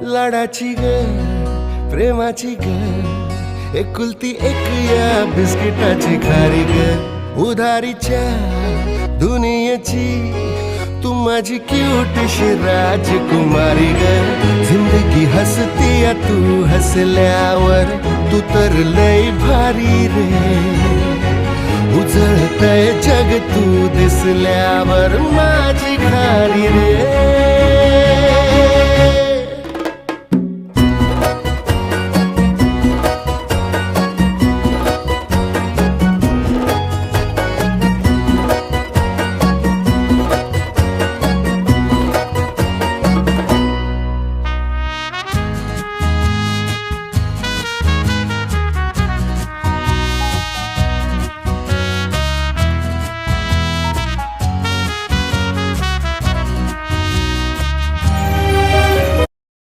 लाडाची ग प्रेमाची ग एकुलती एक या बिस्किटाची खारी ग उधारीच्या दुनियेची तू माझी क्यूटशी राजकुमारी ग जिंदगी हसती या तू हसल्यावर तू तर लय भारी रे उजळतय जग तू दिसल्यावर माझी खारी रे